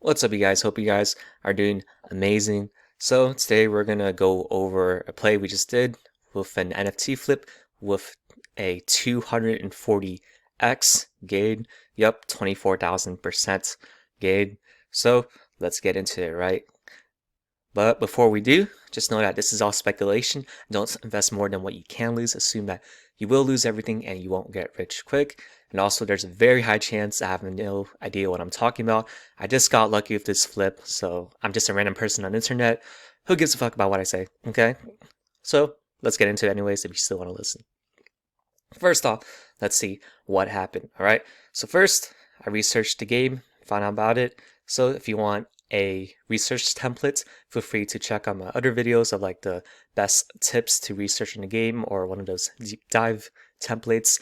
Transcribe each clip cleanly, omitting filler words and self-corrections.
What's up, you guys? Hope you guys are doing amazing. So today we're gonna go over a play we just did with an NFT flip with a 240x gain. Yup, 24,000% gain. So let's get into it, right? But before we do, just know that this is all speculation. Don't invest more than what you can lose. Assume that you will lose everything and you won't get rich quick. And also, there's a very high chance I have no idea what I'm talking about. I just got lucky with this flip, so I'm just a random person on the internet. Who gives a fuck about what I say, okay? So let's get into it anyways if you still want to listen. First off, let's see what happened, alright? So first, I researched the game, found out about it. So if you want a research template, feel free to check out my other videos of like the best tips to research in the game, or one of those deep dive templates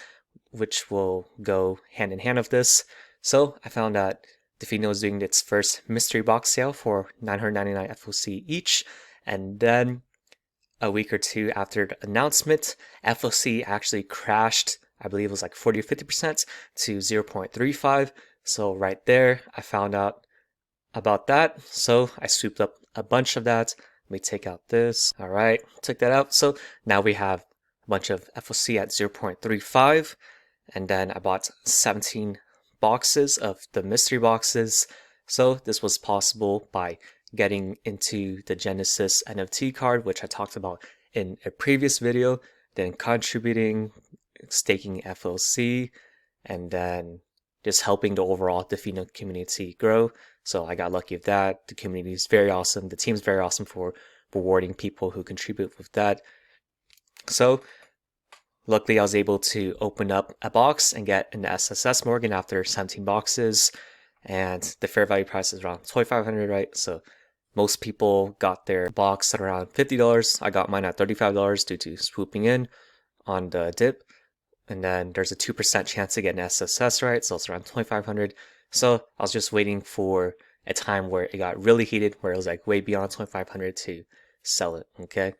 which will go hand in hand with this. So I found that Defina was doing its first mystery box sale for 999 FOC each, and then a week or two after the announcement, FOC actually crashed. I believe it was like 40 or 50% to 0.35. So right there, I found out about that. So I swooped up a bunch of that. Let me take out this. All right, took that out. So now we have a bunch of FOC at 0.35. And then I bought 17 boxes of the mystery boxes. So this was possible by getting into the Genesis NFT card, which I talked about in a previous video, then contributing, staking FOC, and then just helping the overall Defina community grow. So I got lucky with that. The community is very awesome. The team's very awesome for rewarding people who contribute with that. So luckily, I was able to open up a box and get an SSS Morgan after 17 boxes, and the fair value price is around $2,500, right? So most people got their box at around $50. I got mine at $35 due to swooping in on the dip, and then there's a 2% chance to get an SSS, right? So it's around $2,500. So I was just waiting for a time where it got really heated, where it was like way beyond $2,500 to sell it, okay?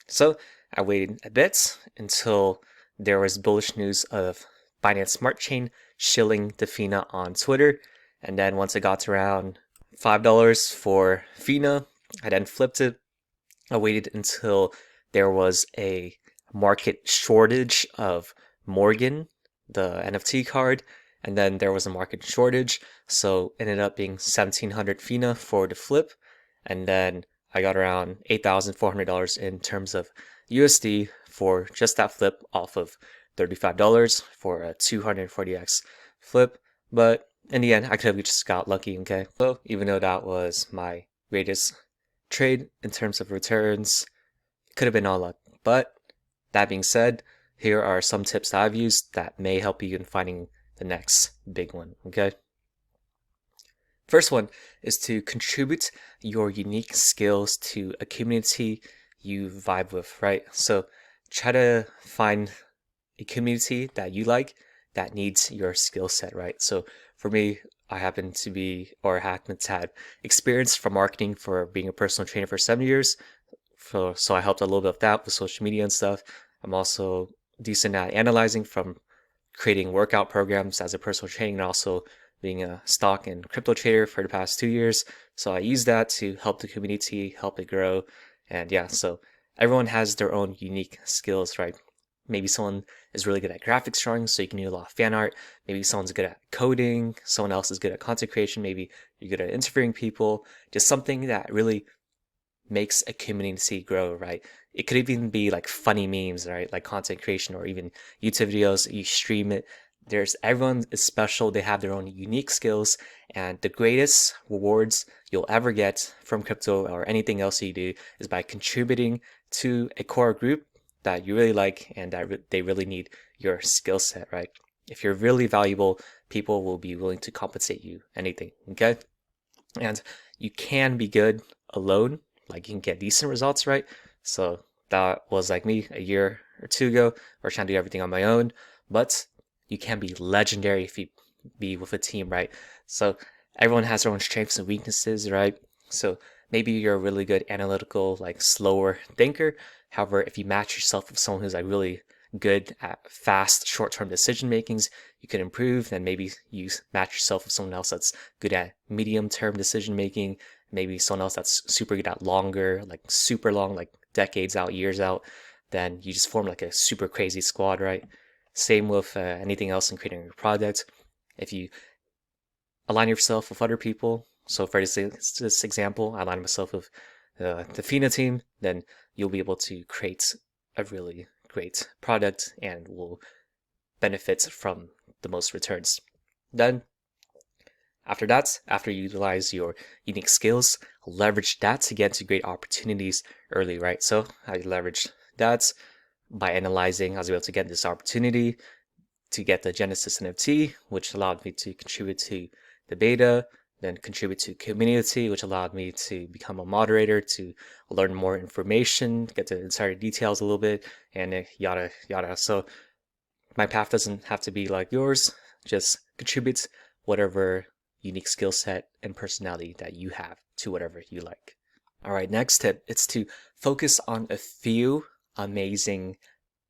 So I waited a bit until there was bullish news of Binance Smart Chain shilling Defina on Twitter. And then once it got to around $5 for Fina, I then flipped it. I waited until there was a market shortage of Morgan, the NFT card, and then there was a market shortage. So it ended up being 1,700 Fina for the flip. And then I got around $8,400 in terms of USD for just that flip off of $35 for a 240x flip. But in the end, I could have just got lucky, okay? So even though that was my greatest trade in terms of returns, it could have been all luck. But that being said, here are some tips that I've used that may help you in finding the next big one, okay? First one is to contribute your unique skills to a community you vibe with, right? So try to find a community that you like that needs your skill set, right? So for me, I happen to be, or happen to have experience from marketing for being a personal trainer for 7 years. So I helped a little bit with that with social media and stuff. I'm also decent at analyzing from creating workout programs as a personal trainer, and also being a stock and crypto trader for the past 2 years. So I use that to help the community, help it grow. And yeah, so everyone has their own unique skills, right? Maybe someone is really good at graphics drawing, so you can do a lot of fan art. Maybe someone's good at coding. Someone else is good at content creation. Maybe you're good at interviewing people. Just something that really makes a community grow, right? It could even be like funny memes, right? Like content creation, or even YouTube videos. You stream it. Everyone is special. They have their own unique skills, and the greatest rewards you'll ever get from crypto or anything else you do is by contributing to a core group that you really like and that they really need your skill set, right? If you're really valuable, people will be willing to compensate you anything, okay? And you can be good alone, like you can get decent results, right? So that was like me a year or two ago, where trying to do everything on my own, but you can be legendary if you be with a team, right? So everyone has their own strengths and weaknesses, right? So maybe you're a really good analytical, like slower thinker. However, if you match yourself with someone who's like really good at fast short-term decision makings, you could improve. Then maybe you match yourself with someone else that's good at medium-term decision making, maybe someone else that's super good at longer, like super long, like decades out, years out. Then you just form like a super crazy squad, right? Same with anything else in creating your product. If you align yourself with other people, so for this example, I align myself with the Defina team, then you'll be able to create a really great product and will benefit from the most returns. Then after that, after you utilize your unique skills, leverage that to get into great opportunities early, right? So I leveraged that by analyzing, I was able to get this opportunity to get the Genesis NFT, which allowed me to contribute to the beta, then contribute to community, which allowed me to become a moderator, to learn more information, get the insider details a little bit, and yada yada. So my path doesn't have to be like yours, just contribute whatever unique skill set and personality that you have to whatever you like. All right, next tip, it's to focus on a few amazing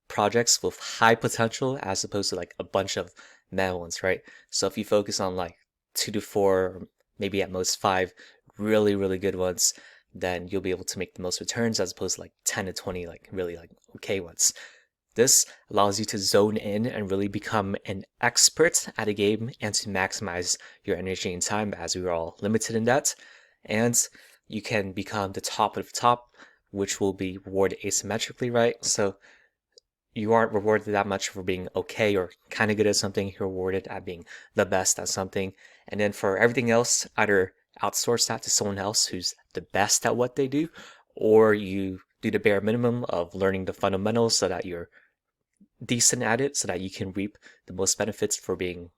projects with high potential as opposed to like a bunch of meh ones, right? So if you focus on like 2 to 4, maybe at most 5 really, really good ones, then you'll be able to make the most returns as opposed to like 10 to 20 like really like okay ones. This allows you to zone in and really become an expert at a game and to maximize your energy and time, as we are all limited in that. And you can become the top of the top, which will be rewarded asymmetrically, right? So you aren't rewarded that much for being okay or kind of good at something. You're rewarded at being the best at something. And then for everything else, either outsource that to someone else who's the best at what they do, or you do the bare minimum of learning the fundamentals so that you're decent at it, so that you can reap the most benefits for being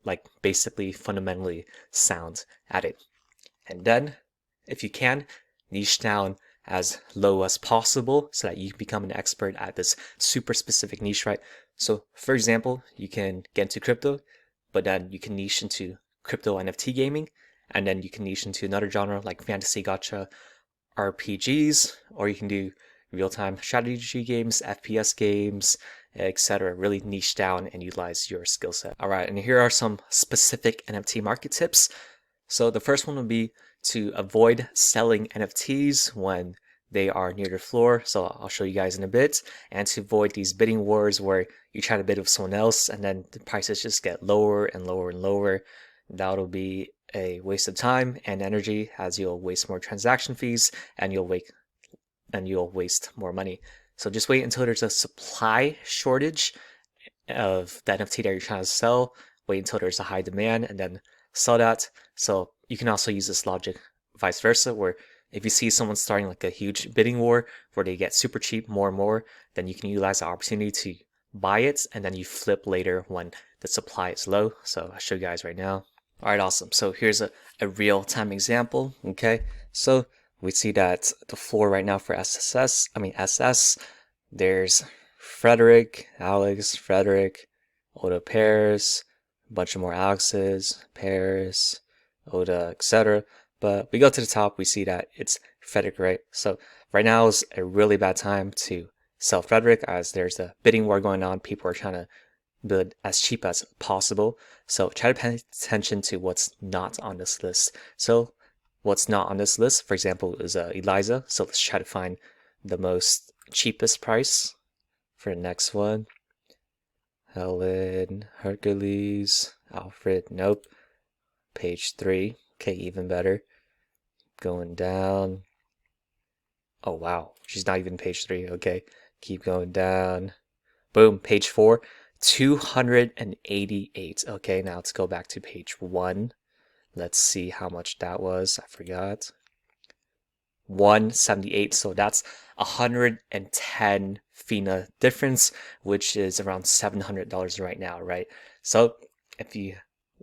like basically fundamentally sound at it. And then if you can, niche down as low as possible so that you can become an expert at this super specific niche, right? So for example, you can get into crypto, but then you can niche into crypto NFT gaming, and then you can niche into another genre like fantasy gacha RPGs, or you can do real-time strategy games, FPS games, etc. Really niche down and utilize your skill set. All right, and here are some specific NFT market tips. So the first one would be to avoid selling NFTs when they are near the floor. So I'll show you guys in a bit. And to avoid these bidding wars where you try to bid with someone else and then the prices just get lower and lower and lower. That'll be a waste of time and energy, as you'll waste more transaction fees and you'll waste more money. So just wait until there's a supply shortage of the NFT that you're trying to sell. Wait until there's a high demand and then sell that. So you can also use this logic vice versa, where if you see someone starting like a huge bidding war where they get super cheap more and more, then you can utilize the opportunity to buy it and then you flip later when the supply is low. So I'll show you guys right now. All right, awesome. So here's a real-time example, okay? So we see that the floor right now for SS, there's Frederick, Alex, Frederick, Oda pairs, a bunch of more Alexes, pairs, Oda, etc. But we go to the top, we see that it's Frederick, right? So right now is a really bad time to sell Frederick, as there's a bidding war going on. People are trying to bid as cheap as possible. So try to pay attention to what's not on this list. So what's not on this list, for example, is Eliza. So let's try to find the most cheapest price for the next one. Helen, Hercules, Alfred, nope. Page 3, okay, even better. Going down. Oh wow, she's not even page 3, okay. Keep going down. Boom, page 4, 288. Okay, now let's go back to page 1. Let's see how much that was. I forgot. 178. So that's 110 FINA difference, which is around $700 right now, right? So if you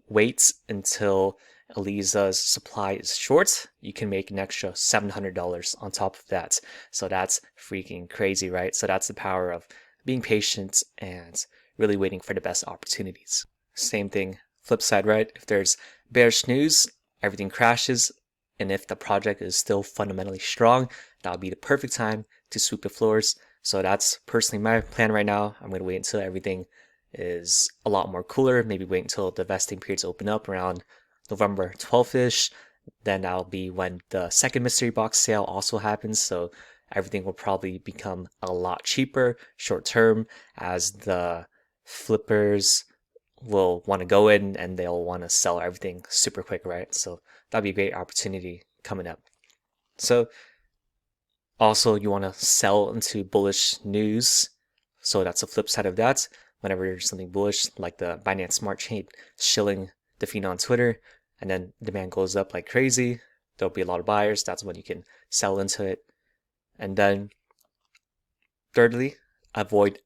wait until Eliza's supply is short, you can make an extra $700 on top of that. So that's freaking crazy, right? So that's the power of being patient and really waiting for the best opportunities. Same thing, flip side, right? If there's bearish news, everything crashes, and if the project is still fundamentally strong, that'll be the perfect time to sweep the floors. So that's personally my plan right now. I'm going to wait until everything is a lot more cooler, maybe wait until the vesting periods open up around November 12th-ish. Then that'll be when the second mystery box sale also happens, so everything will probably become a lot cheaper short term, as the flippers will want to go in and they'll want to sell everything super quick, right? So that'd be a great opportunity coming up. So also you want to sell into bullish news. So that's the flip side of that. Whenever there's something bullish, like the Binance Smart Chain shilling Defina on Twitter, and then demand goes up like crazy, there'll be a lot of buyers. That's when you can sell into it. And then thirdly, avoid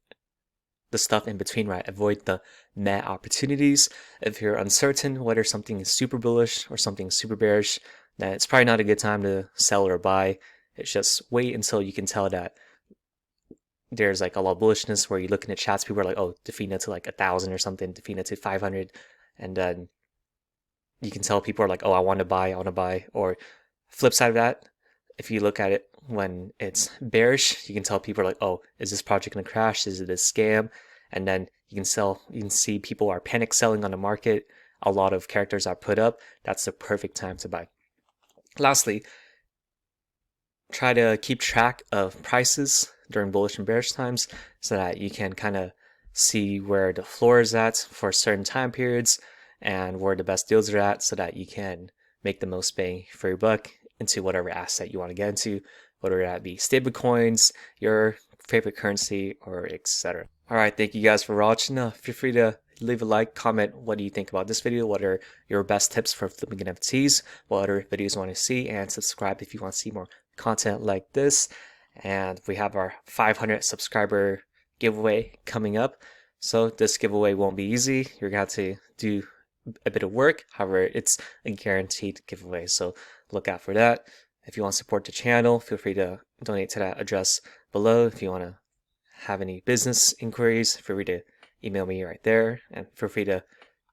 the stuff in between, right? Avoid the meh opportunities. If you're uncertain whether something is super bullish or something super bearish, then it's probably not a good time to sell or buy. It's just wait until you can tell that there's like a lot of bullishness, where you look in the chats, people are like, oh, Defina to like 1,000 or something, Defina to 500, and then you can tell people are like, oh, I want to buy. Or flip side of that, if you look at it when it's bearish, you can tell people are like, oh, is this project gonna crash? Is it a scam? And then you can see people are panic selling on the market. A lot of characters are put up. That's the perfect time to buy. Lastly, try to keep track of prices during bullish and bearish times, so that you can kind of see where the floor is at for certain time periods and where the best deals are at, so that you can make the most bang for your buck into whatever asset you want to get into, whether that be stable coins, your favorite currency, or etc. All right, thank you guys for watching. Feel free to leave a like, comment what do you think about this video, what are your best tips for flipping NFTs, what other videos you want to see, and subscribe if you want to see more content like this. And we have our 500 subscriber giveaway coming up. So this giveaway won't be easy. You're going to have to do a bit of work. However, it's a guaranteed giveaway, so look out for that. If you want to support the channel, feel free to donate to that address below. If you want to have any business inquiries, feel free to email me right there, and feel free to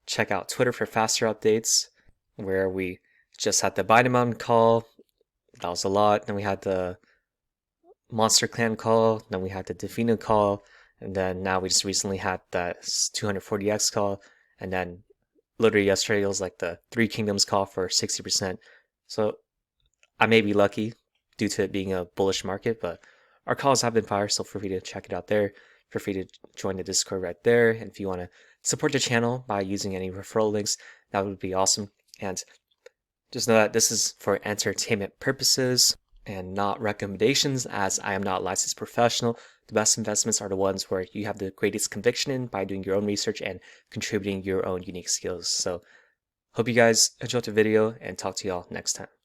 check out Twitter for faster updates, where we just had the Binance call. That was a lot. Then we had the Monster Clan call, then we had the Defina call, and then now we just recently had that 240x call, and then literally yesterday it was like the Three Kingdoms call for 60%. So I may be lucky due to it being a bullish market, but our calls have been fire, so feel free to check it out there. Feel free to join the Discord right there, and if you want to support the channel by using any referral links, that would be awesome. And just know that this is for entertainment purposes and not recommendations, as I am not a licensed professional. The best investments are the ones where you have the greatest conviction in by doing your own research and contributing your own unique skills. So hope you guys enjoyed the video, and talk to y'all next time.